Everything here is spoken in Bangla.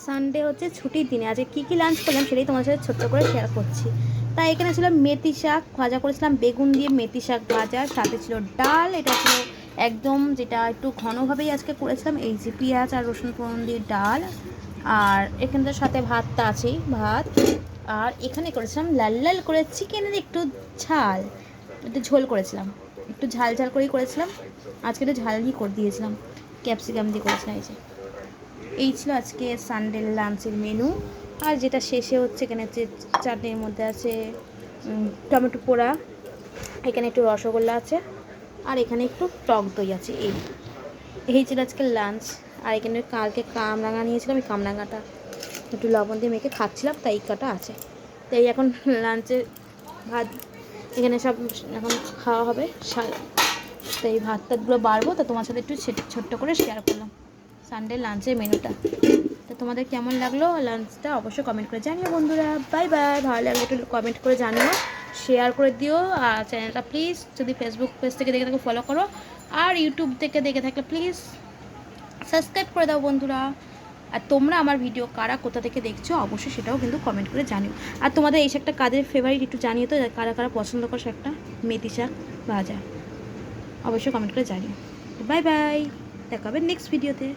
সানডে হচ্ছে ছুটির দিনে আজকে কী লাঞ্চ করলাম সেটাই তোমার সাথে ছোট্ট করে শেয়ার করছি। তাই এখানে ছিল মেথি শাক ভাজা করেছিলাম, বেগুন দিয়ে মেথি শাক ভাজা, সাথে ছিল ডাল। এটা ছিল একদম যেটা একটু ঘনভাবেই আজকে করেছিলাম, এই যে পেঁয়াজ আর রসুন ফোড়ন দিয়ে ডাল। আর এখানটার সাথে ভাতটা আছেই, ভাত। আর এখানে করেছিলাম লাল লাল করে চিকেনের একটু ঝাল, একটু ঝোল করেছিলাম, একটু ঝাল ঝাল করেই করেছিলাম। আজকে একটু ঝাল দিয়ে করে দিয়েছিলাম, ক্যাপসিকাম দিয়ে করেছিলাম। এই ছিল আজকে সানডে লাঞ্চের মেনু। আর যেটা শেষে হচ্ছে এখানে হচ্ছে চাটনির মধ্যে আছে টমেটো পোড়া, এখানে একটু রসগোল্লা আছে, আর এখানে একটু টক দই আছে। এই ছিল আজকে লাঞ্চ। আর এখানে কালকে কামরাঙা নিয়েছিলাম, এই কামরাঙাটা একটু লবণ দিয়ে মেখে খাচ্ছিলাম, তাই এই কটা আছে। তাই এখন লাঞ্চে ভাত এখানে সব এখন খাওয়া হবে, তাই ভাত টাতগুলো বাড়বো, তো তোমার সাথে একটু ছোট্ট করে শেয়ার করলাম সানডে লাঞ্চের মেনুটা। তো তোমাদের কেমন লাগলো লাঞ্চটা অবশ্যই কমেন্ট করে জানিও বন্ধুরা। Bye bye. ভালো লাগলে একটু কমেন্ট করে জানিও, শেয়ার করে দিও। আর চ্যানেলটা প্লিজ যদি ফেসবুক পেজ থেকে দেখে থাকো ফলো করো, আর ইউটিউব থেকে দেখে থাকলে প্লিজ সাবস্ক্রাইব করে দাও বন্ধুরা। আর তোমরা আমার ভিডিও কারা কোথা থেকে দেখছো অবশ্যই সেটাও কিন্তু কমেন্ট করে জানিও। আর তোমাদের এই শাকটা কাদের ফেভারিট একটু জানিও তো, কারা কারা পছন্দ করো শাকটা, মেথি শাক ভাজা, অবশ্যই কমেন্ট করে জানিও। বাই বাই, দেখা হবে নেক্সট ভিডিওতে।